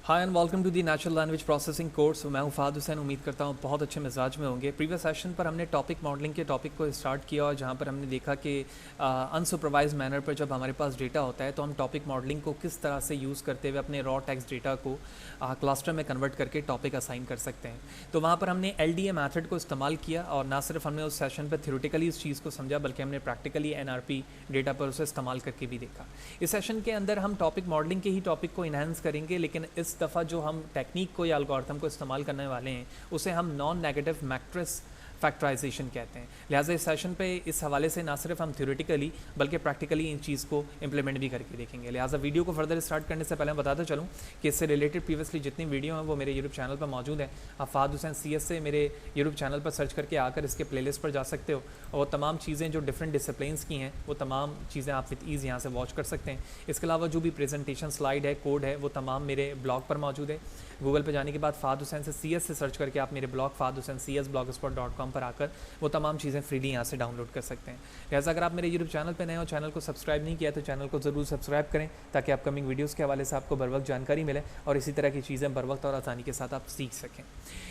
Hi and welcome to the natural language processing course. मैं हूं फ़ाद हुसैन। उम्मीद करता हूं बहुत अच्छे मिजाज में होंगे। प्रीवियस सेशन पर हमने टॉपिक मॉडलिंग के टॉपिक को स्टार्ट किया और जहां पर हमने देखा कि अनसुपरवाइज मैनर पर जब हमारे पास डेटा होता है तो हम टॉपिक मॉडलिंग को किस तरह से यूज़ करते हुए अपने रॉ टेक्स्ट डेटा को क्लस्टर में कन्वर्ट करके टॉपिक असाइन कर सकते हैं। तो वहाँ पर हमने LDA मैथड को इस्तेमाल किया और ना सिर्फ हमने उस सेशन पर थ्योरेटिकली इस चीज़ को समझा बल्कि हमने प्रैक्टिकली NRP डेटा पर उसे इस्तेमाल करके भी देखा। इस सेशन के अंदर हम टॉपिक मॉडलिंग के ही टॉपिक को इन्हांस करेंगे, लेकिन इस दफ़ा जो हम टेक्निक को या एल्गोरिथम को इस्तेमाल करने वाले हैं उसे हम नॉन नेगेटिव मैट्रिक्स फैक्टराइजेशन कहते हैं। लिहाजा इस सेशन पे इस हवाले से ना सिर्फ हम थ्योरेटिकली बल्कि प्रैक्टिकली इन चीज़ को इंप्लीमेंट भी करके देखेंगे। लिहाजा वीडियो को फर्दर स्टार्ट करने से पहले मैं बताता चलूँ कि इससे रिलेटेड प्रीवियसली जितनी वीडियो हैं वो मेरे यूट्यूब चैनल पर मौजूद है। आप फ़ाद हुसैन CS से मेरे यूट्यूब चैनल पर सर्च करके आकर इसके प्लेलिस्ट पर जा सकते हो और तमाम चीज़ें जो डिफरेंट डिसिप्लिन्स की हैं वो तमाम चीज़ें आप विद ईज़ यहाँ से वॉच कर सकते हैं। इसके अलावा जो भी प्रेजेंटेशन स्लाइड है, कोड है, वो तमाम मेरे ब्लॉग पर मौजूद है। गूगल पे जाने के बाद फ़ाद हुसैन से CS से सर्च करके आप मेरे ब्लॉग फ़ाद हुसैन CS blogspot.com पर आकर वो तमाम चीज़ें फ्रीली यहाँ से डाउनलोड कर सकते हैं। लिहाजा अगर आप मेरे यूट्यूब चैनल पर नए हो, चैनल को सब्सक्राइब नहीं किया तो चैनल को ज़रूर सब्सक्राइब करें ताकि अपकमिंग वीडियोज़ के हवाले से आपको बर वक्त जानकारी मिले और इसी तरह की चीज़ें बर वक्त और आसानी के साथ आप सीख सकें।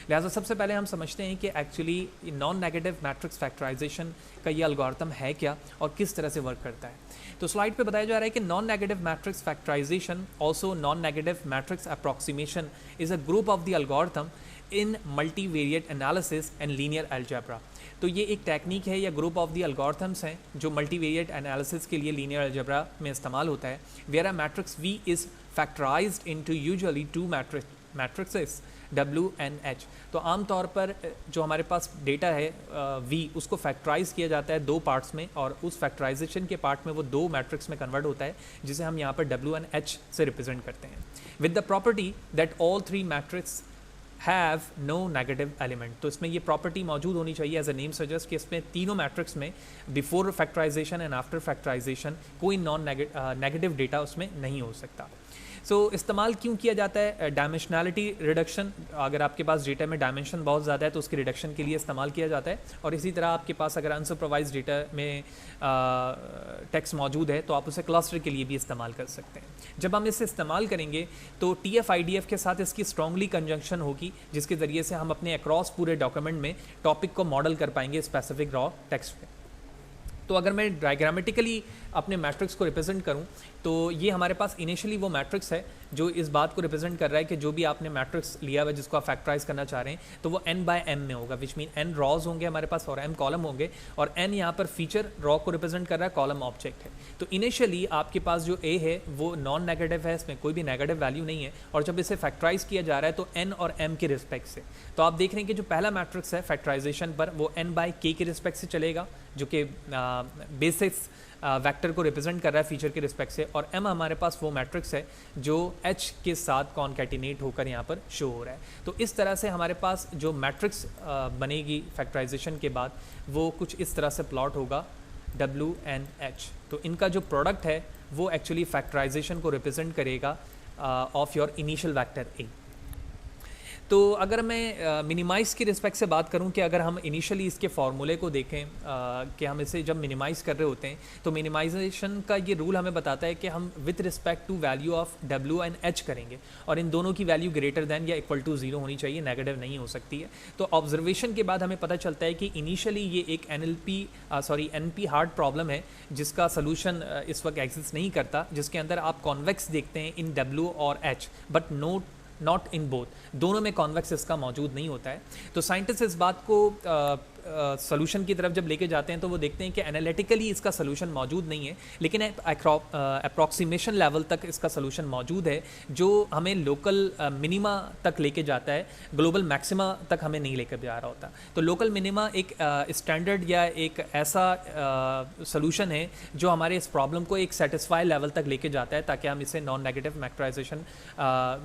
लिहाजा सबसे पहले हम समझते हैं कि actually non negative matrix factorization का ये एल्गोरिथम है क्या और किस तरह से वर्क करता है। तो स्लाइड पे बताया जा रहा है कि non negative matrix factorization also non negative matrix approximation is a group of the algorithm in multivariate analysis and linear algebra. तो ये एक टेक्निक है या ग्रुप ऑफ द एल्गोरिथम्स हैं जो मल्टीवेरिएट एनालिसिस के लिए लीनियर अलजेब्रा में इस्तेमाल होता है। Where a matrix V is factorized into usually two matrices W and H। तो आम तौर पर जो हमारे पास डेटा है V उसको फैक्टराइज किया जाता है दो पार्ट्स में और उस फैक्टराइजेशन के पार्ट में वो दो मैट्रिक्स में कन्वर्ट होता है जिसे हम यहाँ पर W and H से रिप्रेजेंट करते हैं with the property that all three matrix have no negative element. तो इसमें ये प्रॉपर्टी मौजूद होनी चाहिए एज अ नेम सजेस्ट कि इसमें तीनों मैट्रिक्स में before factorization and after factorization कोई नॉन नेगेटिव डेटा उसमें नहीं हो सकता। इस्तेमाल क्यों किया जाता है? डायमेंशनैलिटी रिडक्शन, अगर आपके पास डेटा में डायमेंशन बहुत ज़्यादा है तो उसके रिडक्शन के लिए इस्तेमाल किया जाता है। और इसी तरह आपके पास अगर अनसुपरवाइज डेटा में टेक्स्ट मौजूद है तो आप उसे क्लस्टर के लिए भी इस्तेमाल कर सकते हैं। जब हम इसे इस्तेमाल करेंगे तो TF-IDF के साथ इसकी स्ट्रांगली कंजंक्शन होगी जिसके ज़रिए से हम अपने अक्रॉस पूरे डॉक्यूमेंट में टॉपिक को मॉडल कर पाएंगे स्पेसिफिक रॉ टेक्स्ट पे। तो अगर मैं डायग्रामेटिकली अपने मैट्रिक्स को रिप्रेजेंट करूं तो ये हमारे पास इनिशियली वो मैट्रिक्स है जो इस बात को रिप्रेजेंट कर रहा है कि जो भी आपने मैट्रिक्स लिया हुआ जिसको आप फैक्टराइज करना चाह रहे हैं तो वो n/m में होगा, विच मीन n रॉज होंगे हमारे पास और m कॉलम होंगे और n यहाँ पर फीचर रॉ को रिप्रेजेंट कर रहा है, कॉलम ऑब्जेक्ट है। तो इनिशियली आपके पास जो a है वो नॉन नेगेटिव है, इसमें कोई भी नेगेटिव वैल्यू नहीं है और जब इसे फैक्टराइज किया जा रहा है तो n और m के रिस्पेक्ट से। तो आप देख रहे हैं कि जो पहला मैट्रिक्स है फैक्टराइजेशन पर वो n/k के रिस्पेक्ट से चलेगा जो कि बेसिस वेक्टर को रिप्रेजेंट कर रहा है फीचर के रिस्पेक्ट से, और m हमारे पास वो मैट्रिक्स है जो h के साथ कॉन्कैटिनेट होकर यहाँ पर शो हो रहा है। तो इस तरह से हमारे पास जो मैट्रिक्स बनेगी फैक्टराइजेशन के बाद वो कुछ इस तरह से प्लॉट होगा W and H। तो इनका जो प्रोडक्ट है वो एक्चुअली फैक्टराइजेशन को रिप्रेजेंट करेगा of your initial vector A। तो अगर मैं मिनिमाइज़ की रिस्पेक्ट से बात करूं कि अगर हम इनिशियली इसके फार्मूले को देखें कि हम इसे जब मिनिमाइज़ कर रहे होते हैं तो मिनिमाइजेशन का ये रूल हमें बताता है कि हम with respect to value of W and H करेंगे और इन दोनों की वैल्यू ग्रेटर दैन या इक्वल टू 0 होनी चाहिए, नेगेटिव नहीं हो सकती है। तो ऑब्जर्वेशन के बाद हमें पता चलता है कि इनिशियली ये एक NP हार्ड प्रॉब्लम है जिसका सोल्यूशन इस वक्त एग्जिस्ट नहीं करता, जिसके अंदर आप कॉन्वेक्स देखते हैं इन W और H but not in both, दोनों में कॉन्वेक्स इसका मौजूद नहीं होता है। तो साइंटिस्ट इस बात को सोल्यूशन की तरफ जब लेके जाते हैं तो वो देखते हैं कि एनालिटिकली इसका सोल्यूशन मौजूद नहीं है, लेकिन अप्रॉक्सीमेशन लेवल तक इसका सोल्यूशन मौजूद है जो हमें लोकल मिनिमा तक लेके जाता है, ग्लोबल मैक्सिमा तक हमें नहीं लेकर जा रहा होता। तो लोकल मिनिमा एक स्टैंडर्ड या एक ऐसा सोल्यूशन है जो हमारे इस प्रॉब्लम को एक सेटिस्फाई लेवल तक लेके जाता है ताकि हम इसे नॉन नेगेटिव फैक्टराइजेशन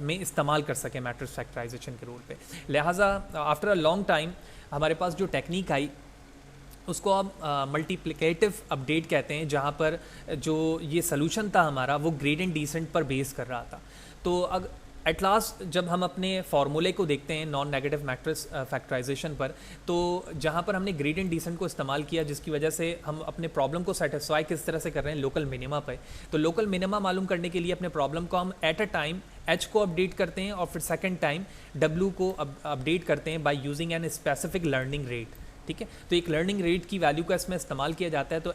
में इस्तेमाल कर सकें मैट्रिक्स फैक्टराइजेशन के रूल पे। लिहाजा आफ्टर अ लॉन्ग टाइम हमारे पास जो टेक्निक आई उसको आप मल्टीप्लिकेटिव अपडेट कहते हैं, जहाँ पर जो ये सोल्यूशन था हमारा वो ग्रेडिएंट डिसेंट पर बेस कर रहा था। तो एट लास्ट जब हम अपने फार्मूले को देखते हैं नॉन नेगेटिव मैट्रिक्स फैक्टराइजेशन पर, तो जहाँ पर हमने ग्रेडियंट डिसेंट को इस्तेमाल किया, जिसकी वजह से हम अपने प्रॉब्लम को सेटिस्फाई किस तरह से कर रहे हैं लोकल मिनिमा पे। तो लोकल मिनिमा मालूम करने के लिए अपने प्रॉब्लम को हम एट अ टाइम एच को अपडेट करते हैं और फिर सेकेंड टाइम डब्ल्यू को अपडेट करते हैं by using an specific learning rate. ठीक है, तो एक लर्निंग रेट की वैल्यू का इसमें इस्तेमाल किया जाता है, तो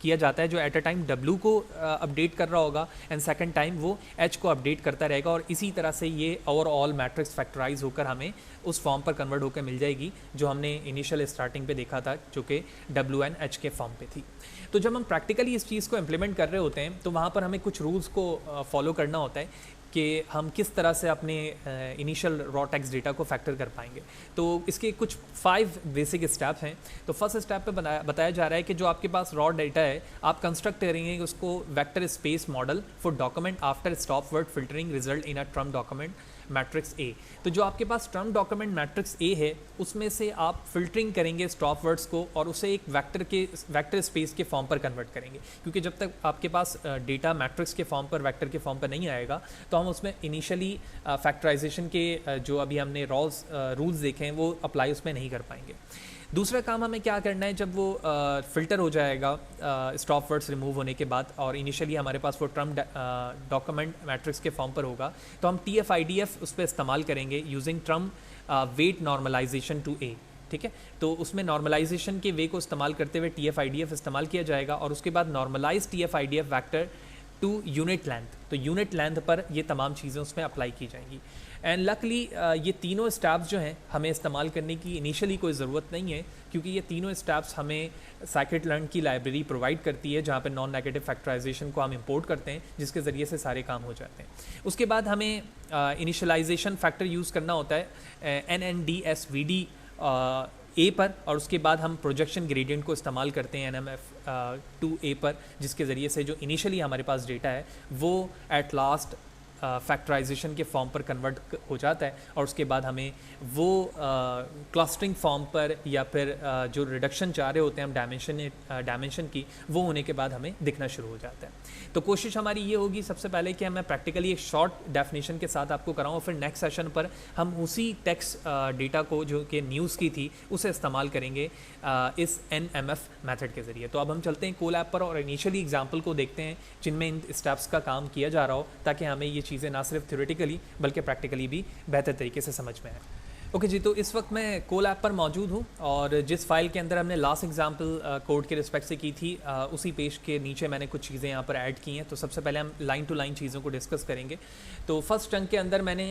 किया जाता है जो एट अ टाइम डब्ल्यू को अपडेट कर रहा होगा एंड सेकंड टाइम वो एच को अपडेट करता रहेगा, और इसी तरह से ये ओवरऑल मैट्रिक्स फैक्टराइज होकर हमें उस फॉर्म पर कन्वर्ट होकर मिल जाएगी जो हमने इनिशियल स्टार्टिंग पे देखा था, जो कि डब्ल्यू एन एच के फॉर्म पे थी। तो जब हम प्रैक्टिकली इस चीज़ को इम्प्लीमेंट कर रहे होते हैं तो वहाँ पर हमें कुछ रूल्स को फॉलो करना होता है कि हम किस तरह से अपने इनिशियल रॉ टेक्स्ट डेटा को फैक्टर कर पाएंगे। तो इसके कुछ 5 बेसिक स्टेप हैं। तो फर्स्ट स्टेप पे बताया जा रहा है कि जो आपके पास रॉ डेटा है आप कंस्ट्रक्ट करेंगे उसको vector space model for document after stop word filtering result in a term document matrix A. तो जो आपके पास ट्रम डॉक्यूमेंट मैट्रिक्स ए है उसमें से आप फिल्टरिंग करेंगे स्टॉप वर्ड्स को और उसे एक वेक्टर स्पेस के फॉर्म पर कन्वर्ट करेंगे, क्योंकि जब तक आपके पास डेटा मैट्रिक्स के फॉर्म पर वेक्टर के फॉर्म पर नहीं आएगा तो हम उसमें इनिशियली फैक्टराइजेशन के जो अभी हमने रूल्स देखे हैं वो अप्लाई उसमें नहीं कर पाएंगे। दूसरा काम हमें क्या करना है, जब वो फ़िल्टर हो जाएगा स्टॉप वर्ड्स रिमूव होने के बाद और इनिशियली हमारे पास वो ट्रम डॉक्यूमेंट मैट्रिक्स के फॉर्म पर होगा, तो हम TF-IDF उस पर इस्तेमाल करेंगे using term weight normalization to A. ठीक है, तो उसमें नॉर्मलाइजेशन के वे को इस्तेमाल करते हुए TF-IDF इस्तेमाल किया जाएगा और उसके बाद normalize TF-IDF vector to unit length. तो यूनिट लेंथ पर ये तमाम चीज़ें उसमें अप्लाई की जाएंगी। एंड लकली ये तीनों स्टेप्स जो हैं हमें इस्तेमाल करने की इनिशियली कोई ज़रूरत नहीं है, क्योंकि ये तीनों स्टेप्स हमें scikit-learn की लाइब्रेरी प्रोवाइड करती है जहाँ पे नॉन नेगेटिव फैक्टराइजेशन को हम इंपोर्ट करते हैं, जिसके ज़रिए से सारे काम हो जाते हैं। उसके बाद हमें इनिशियलाइजेशन फैक्टर यूज़ करना होता है NNDSVD ए पर, और उसके बाद हम प्रोजेक्शन ग्रेडियंट को इस्तेमाल करते हैं NMF2A पर, जिसके ज़रिए से जो इनिशियली हमारे पास डेटा है वो एट लास्ट फैक्टराइजेशन के फॉर्म पर कन्वर्ट हो जाता है, और उसके बाद हमें वो क्लस्टरिंग फॉर्म पर या फिर जो रिडक्शन चाह रहे होते हैं हम डायमेंशन की, वो होने के बाद हमें दिखना शुरू हो जाता है। तो कोशिश हमारी ये होगी सबसे पहले कि मैं प्रैक्टिकली एक शॉर्ट डेफिनेशन के साथ आपको कराऊँ, और फिर नेक्स्ट सेशन पर हम उसी टेक्स्ट डेटा को जो कि न्यूज़ की थी उसे इस्तेमाल करेंगे इस NMF मेथड के ज़रिए। तो अब हम चलते हैं कोलैब पर और इनिशियली एग्जाम्पल को देखते हैं जिनमें इन स्टेप्स का काम किया जा रहा हो, ताकि हमें ये चीज़ें ना सिर्फ थ्योरेटिकली बल्कि प्रैक्टिकली भी बेहतर तरीके से समझ में आए। ओके जी, तो इस वक्त मैं कोलैब पर मौजूद हूँ और जिस फाइल के अंदर हमने लास्ट एग्जांपल कोड के रिस्पेक्ट से की थी उसी पेज के नीचे मैंने कुछ चीज़ें यहाँ पर ऐड की हैं। तो सबसे पहले हम लाइन टू लाइन चीज़ों को डिस्कस करेंगे। तो फर्स्ट चंक के अंदर मैंने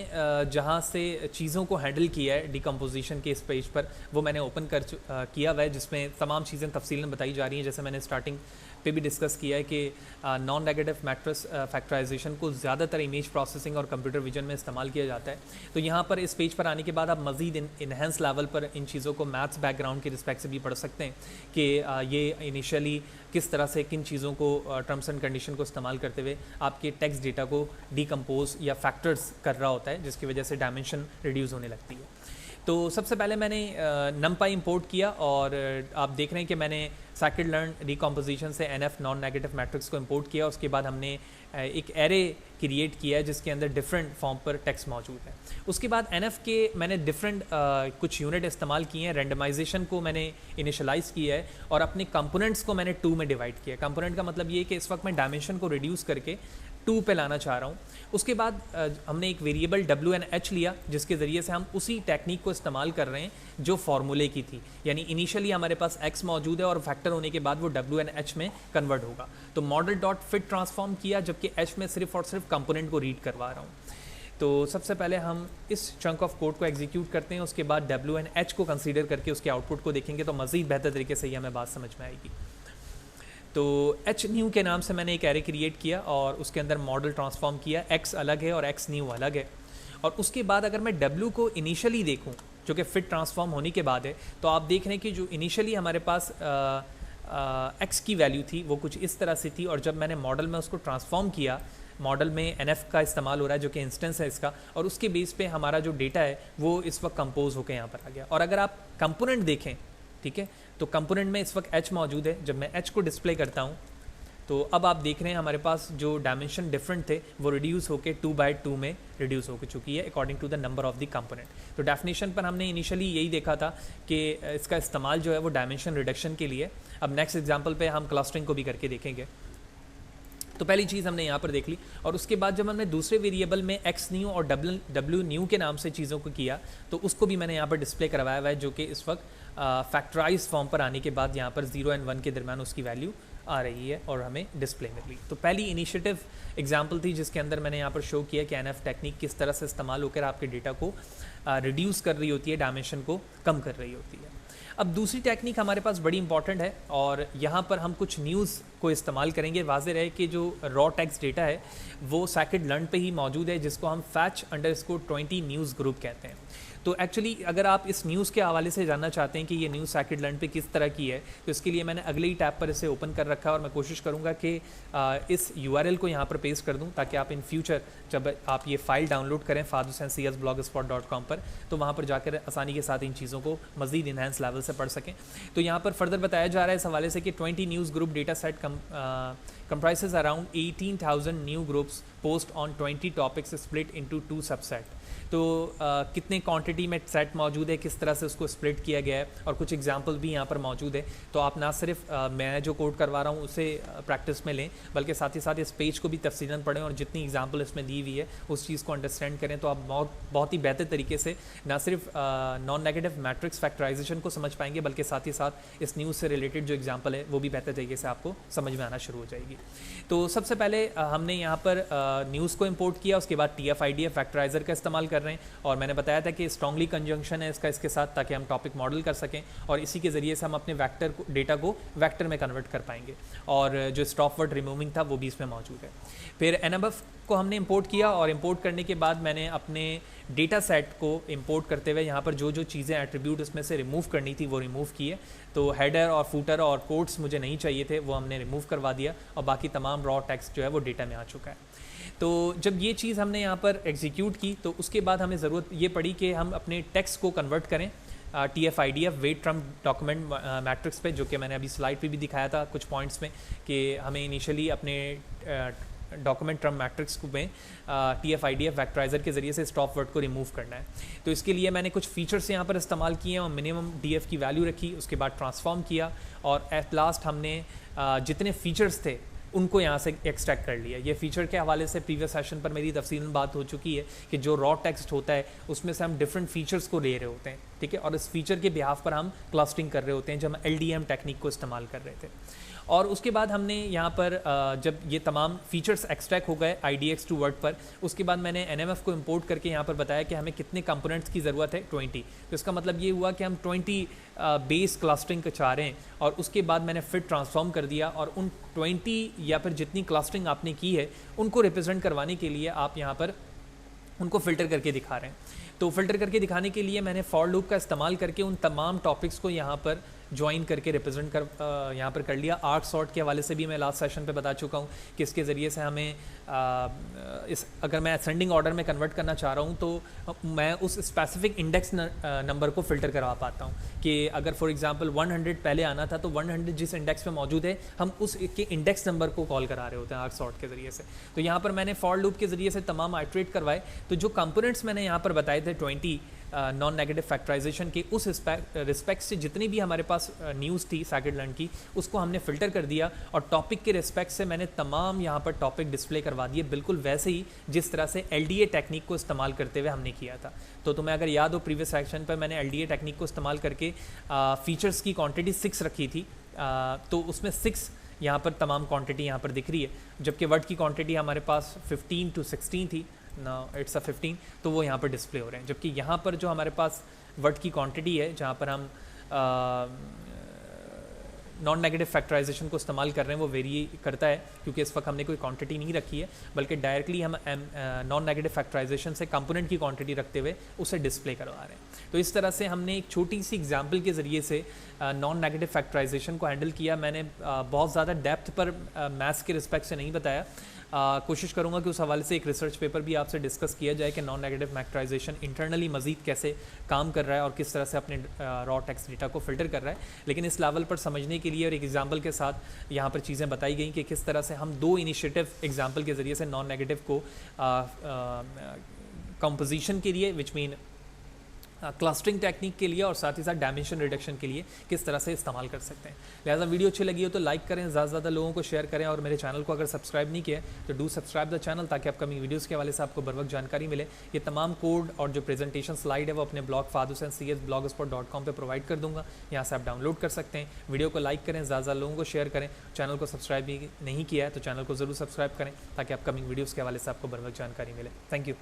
जहाँ से चीज़ों को हैंडल किया है डिकम्पोजिशन के इस पेज पर, वो मैंने ओपन किया हुआ है, जिसमें तमाम चीज़ें तफसीलन बताई जा रही हैं। जैसे मैंने स्टार्टिंग पे भी डिस्कस किया है कि नॉन नेगेटिव मैट्रिक्स फैक्टराइजेशन को ज़्यादातर इमेज प्रोसेसिंग और कंप्यूटर विजन में इस्तेमाल किया जाता है। तो यहाँ पर इस पेज पर आने के बाद आप मज़ीद इन्हेंस लेवल पर इन चीज़ों को मैथ्स बैकग्राउंड के रिस्पेक्ट से भी पढ़ सकते हैं कि ये इनिशियली किस तरह से किन चीज़ों को टर्म्स एंड कंडीशन को इस्तेमाल करते हुए आपके टेक्स्ट डेटा को डिकम्पोज या फैक्टर्स कर रहा होता है, जिसकी वजह से डायमेंशन रिड्यूस होने लगती है। तो सबसे पहले मैंने NumPy इंपोर्ट किया और आप देख रहे हैं कि मैंने scikit-learn रिकॉम्पोजिशन से NF नॉन नेगेटिव मैट्रिक्स को इंपोर्ट किया। उसके बाद हमने एक एरे क्रिएट किया है जिसके अंदर डिफरेंट फॉर्म पर टेक्स्ट मौजूद है। उसके बाद NF के मैंने डिफरेंट कुछ यूनिट इस्तेमाल किए हैं। रेंडमाइजेशन को मैंने इनिशलाइज़ किया है और अपने कंपोनेंट्स को मैंने 2 में डिवाइड किया। कंपोनेंट का मतलब ये है कि इस वक्त मैं डायमेंशन को रिड्यूस करके 2 पे लाना चाह रहा हूँ। उसके बाद हमने एक वेरिएबल WNH लिया, जिसके ज़रिए से हम उसी टेक्निक को इस्तेमाल कर रहे हैं जो फार्मूले की थी, यानी इनिशियली हमारे पास x मौजूद है और फैक्टर होने के बाद वो WNH में कन्वर्ट होगा। तो मॉडल डॉट फिट ट्रांसफॉर्म किया, जबकि h में सिर्फ और सिर्फ कंपोनेंट को रीड करवा रहा हूँ। तो सबसे पहले हम इस चंक ऑफ कोड को एग्जीक्यूट करते हैं, उसके बाद WNH को कंसीडर करके उसके आउटपुट को देखेंगे तो मज़ीद बेहतर तरीके से ये हमें बात समझ में आएगी। तो h न्यू के नाम से मैंने एक एरे क्रिएट किया और उसके अंदर मॉडल ट्रांसफॉर्म किया। x अलग है और x न्यू अलग है। और उसके बाद अगर मैं w को इनिशियली देखूं, जो कि फिट ट्रांसफॉर्म होने के बाद है, तो आप देख रहे हैं कि जो इनिशियली हमारे पास x की वैल्यू थी वो कुछ इस तरह से थी, और जब मैंने मॉडल में उसको ट्रांसफॉर्म किया, मॉडल में NF का इस्तेमाल हो रहा है जो कि इंस्टेंस है इसका, और उसके बेस पे हमारा जो डेटा है वो इस वक्त कंपोज होकर यहाँ पर आ गया। और अगर आप कंपोनेंट देखें, ठीक है, तो कंपोनेंट में इस वक्त h मौजूद है। जब मैं h को डिस्प्ले करता हूँ तो अब आप देख रहे हैं हमारे पास जो डायमेंशन डिफरेंट थे वो रिड्यूस होकर 2/2 में रिड्यूस होकर चुकी है according to the number of the component. तो डेफिनेशन पर हमने इनिशियली यही देखा था कि इसका इस्तेमाल जो है वो डायमेंशन रिडक्शन के लिए। अब नेक्स्ट एग्जाम्पल पे हम क्लस्टरिंग को भी करके देखेंगे। तो पहली चीज़ हमने यहाँ पर देख ली, और उसके बाद जब हमने दूसरे वेरिएबल में एक्स न्यू और डब्ल्यू न्यू के नाम से चीज़ों को किया तो उसको भी मैंने यहाँ पर डिस्प्ले करवाया हुआ है, जो कि इस वक्त फैक्टराइज फॉर्म पर आने के बाद यहाँ पर 0 और 1 के दरम्यान उसकी वैल्यू आ रही है और हमें डिस्प्ले मिल रही। तो पहली इनिशिएटिव एग्जांपल थी जिसके अंदर मैंने यहाँ पर शो किया कि एनएफ टेक्निक किस तरह से इस्तेमाल होकर आपके डेटा को रिड्यूस कर रही होती है, डायमेंशन को कम कर रही होती है। अब दूसरी टेक्निक हमारे पास बड़ी इंपॉर्टेंट है और यहाँ पर हम कुछ न्यूज़ को इस्तेमाल करेंगे। वाज़ेह रहे कि जो रॉ टेक्स्ट डेटा है वो scikit-learn पे ही मौजूद है, जिसको हम fetch_20 न्यूज़ ग्रुप कहते हैं। तो एक्चुअली अगर आप इस न्यूज़ के हवाले से जानना चाहते हैं कि ये न्यूज़ scikit-learn पे किस तरह की है, तो इसके लिए मैंने अगले ही टैब पर इसे ओपन कर रखा है और मैं कोशिश करूँगा कि इस URL को यहाँ पर पेस्ट कर दूँ ताकि आप इन फ्यूचर जब आप ये फाइल डाउनलोड करें fahdusseincs.blogspot.com पर, तो वहाँ पर जाकर आसानी के साथ इन चीज़ों को मज़ीद इन्हेंस लेवल से पढ़ सकें। तो यहाँ पर फर्दर बताया जा रहा है इस हवाले से कि 20 news group data set comprises around 18,000 new groups post on 20 topics split into 2 subset। तो कितने क्वांटिटी में सेट मौजूद है, किस तरह से उसको स्प्लिट किया गया है, और कुछ एग्जांपल भी यहाँ पर मौजूद है। तो आप ना सिर्फ मैं जो कोड करवा रहा हूँ उसे प्रैक्टिस में लें, बल्कि साथ ही साथ इस पेज को भी तफसीलन पढ़ें और जितनी एग्जांपल इसमें दी हुई है उस चीज़ को अंडरस्टैंड करें। तो आप बहुत ही बेहतर तरीके से ना सिर्फ नॉन नेगेटिव मैट्रिक्स फैक्टराइजेशन को समझ पाएंगे, बल्कि साथ ही साथ इस न्यूज़ से रिलेटेड जो एग्जाम्पल है वो भी बेहतर तरीके से आपको समझ में आना शुरू हो जाएगी। तो सबसे पहले हमने यहाँ पर न्यूज़ को इम्पोर्ट किया, उसके बाद TF-IDF फैक्टराइजर का इस्तेमाल कर रहे हैं, और मैंने बताया था कि स्ट्रांगली कंजंक्शन है इसका इसके साथ, ताकि हम टॉपिक मॉडल कर सकें और इसी के ज़रिए से हम अपने वेक्टर डेटा को वेक्टर में कन्वर्ट कर पाएंगे। और जो स्टॉप वर्ड रिमूविंग था वो भी इसमें मौजूद है। फिर NMF को हमने इंपोर्ट किया, और इंपोर्ट करने के बाद मैंने अपने डेटा सेट को इंपोर्ट करते हुए यहाँ पर जो जो चीज़ें एट्रीब्यूट उसमें से रिमूव करनी थी वो रिमूव किए। तो हेडर और फूटर और कोट्स मुझे नहीं चाहिए थे, वो हमने रिमूव करवा दिया, और बाकी तमाम रॉ टेक्स्ट जो है वो डेटा में आ चुका है। तो जब ये चीज़ हमने यहाँ पर एग्जीक्यूट की तो उसके बाद हमें ज़रूरत ये पड़ी कि हम अपने टेक्स्ट को कन्वर्ट करें TF-IDF wait Trump document matrix पे, जो कि मैंने अभी स्लाइड पे भी दिखाया था कुछ पॉइंट्स में कि हमें इनिशियली अपने डॉक्यूमेंट ट्रम्प मैट्रिक्स में TF-IDF फैक्टराइजर के ज़रिए से स्टॉप वर्ड को रिमूव करना है। तो इसके लिए मैंने कुछ फीचर्स यहाँ पर इस्तेमाल किए और मिनिमम DF की वैल्यू रखी, उसके बाद ट्रांसफॉर्म किया, और एट लास्ट हमने जितने फीचर्स थे उनको यहाँ से एक्सट्रैक्ट कर लिया। ये फीचर के हवाले से प्रीवियस सेशन पर मेरी तफसीलन बात हो चुकी है कि जो रॉ टेक्स्ट होता है उसमें से हम डिफरेंट फीचर्स को ले रहे होते हैं, ठीक है, और इस फीचर के बिहाफ पर हम क्लस्टरिंग कर रहे होते हैं, जब हम LDM टेक्निक को इस्तेमाल कर रहे थे। और उसके बाद हमने यहाँ पर जब ये तमाम फीचर्स एक्सट्रैक्ट हो गए IDX टू वर्ड पर, उसके बाद मैंने NMF को इंपोर्ट करके यहाँ पर बताया कि हमें कितने कंपोनेंट्स की ज़रूरत है, 20। तो इसका मतलब ये हुआ कि हम 20 बेस क्लस्टरिंग का चाह रहे हैं, और उसके बाद मैंने फिर ट्रांसफॉर्म कर दिया, और उन 20 या फिर जितनी क्लस्टरिंग आपने की है उनको रिप्रेजेंट करवाने के लिए आप यहाँ पर उनको फ़िल्टर करके दिखा रहे हैं। तो फ़िल्टर करके दिखाने के लिए मैंने फॉर लूप का इस्तेमाल करके उन तमाम टॉपिक्स को यहाँ पर ज्वाइन करके रिप्रेजेंट कर यहाँ पर कर लिया। आर्क सॉर्ट के हवाले से भी मैं लास्ट सेशन पे बता चुका हूँ कि इसके ज़रिए से हमें अगर मैं असेंडिंग ऑर्डर में कन्वर्ट करना चाह रहा हूँ तो मैं उस स्पेसिफिक इंडेक्स नंबर को फ़िल्टर करवा पाता हूँ कि अगर फॉर एग्जांपल 100 पहले आना था तो 100 जिस इंडेक्स पे मौजूद है हम उस के इंडेक्स नंबर को कॉल करा रहे होते हैं आर्क सॉर्ट के ज़रिए से। तो यहाँ पर मैंने फॉर लूप के ज़रिए से तमाम आइट्रेट करवाए। तो जो कंपोनेंट्स मैंने यहाँ पर बताए थे 20 नॉन नेगेटिव फैक्टराइजेशन के, उस रिस्पेक्ट से जितनी भी हमारे पास न्यूज़ थी scikit-learn की उसको हमने फ़िल्टर कर दिया, और टॉपिक के रिस्पेक्ट से मैंने तमाम यहाँ पर टॉपिक डिस्प्ले करवा दिए, बिल्कुल वैसे ही जिस तरह से LDA टेक्निक को इस्तेमाल करते हुए हमने किया था। तो तुम्हें अगर याद हो प्रीवियस सेक्शन पर मैंने LDA टेक्निक को इस्तेमाल करके फ़ीचर्स की क्वान्टिटी 6 रखी थी, तो उसमें 6 यहाँ पर तमाम क्वान्टिटी यहाँ पर दिख रही है, जबकि वर्ड की क्वान्टिटी हमारे पास 15 to 16 थी, नाउ इट्स 15, तो वो यहाँ पर डिस्प्ले हो रहे हैं। जबकि यहाँ पर जो हमारे पास वर्ड की क्वांटिटी है जहाँ पर हम नॉन नेगेटिव फैक्टराइजेशन को इस्तेमाल कर रहे हैं वो वेरी करता है, क्योंकि इस वक्त हमने कोई क्वांटिटी नहीं रखी है, बल्कि डायरेक्टली हम नॉन नेगेटिव फैक्टराइजेशन से कंपोनेंट की क्वांटिटी रखते हुए उसे डिस्प्ले करवा रहे हैं। तो इस तरह से हमने एक छोटी सी एग्जांपल के ज़रिए से नॉन नेगेटिव फैक्टराइजेशन को हैंडल किया। मैंने बहुत ज़्यादा डेप्थ पर मैथ्स के रिस्पेक्ट से नहीं बताया, कोशिश करूँगा कि उस हवाले से एक रिसर्च पेपर भी आपसे डिस्कस किया जाए कि नॉन नेगेटिव फैक्टराइजेशन इंटरनली मजीद कैसे काम कर रहा है और किस तरह से अपने रॉ टेक्स्ट डेटा को फिल्टर कर रहा है। लेकिन इस लेवल पर समझने के लिए और एक एग्जाम्पल के साथ यहाँ पर चीज़ें बताई गई कि किस तरह से हम 2 इनिशिएटिव एग्जाम्पल के ज़रिए से नॉन नेगेटिव को कंपोजिशन के लिए विच मीन क्लस्टरिंग टेक्निक के लिए और साथ ही साथ डायमेंशन रिडक्शन के लिए किस तरह से इस्तेमाल कर सकते हैं। लिहाजा वीडियो अच्छी लगी हो तो लाइक करें, ज़्यादा से ज़्यादा लोगों को शेयर करें और मेरे चैनल को अगर सब्सक्राइब नहीं किया तो डू सब्सक्राइब द चैनल ताकि अपकमिंग वीडियोस के हवाले से आपको बर वक्त जानकारी मिले। ये तमाम कोड और जो प्रेजेंटेशन स्लाइड है वो अपने ब्लॉग fahadhusaincs.blogspot.com पे प्रोवाइड कर दूंगा, यहाँ से आप डाउनलोड कर सकते हैं। वीडियो को लाइक करें, ज़्यादा लोगों को शेयर करें। चैनल को सब्सक्राइब नहीं किया है तो चैनल को ज़रूर सब्सक्राइब करें ताकि अपकमिंग वीडियोज़ के हवाले से आपको बर वक्त जानकारी मिले। Thank you.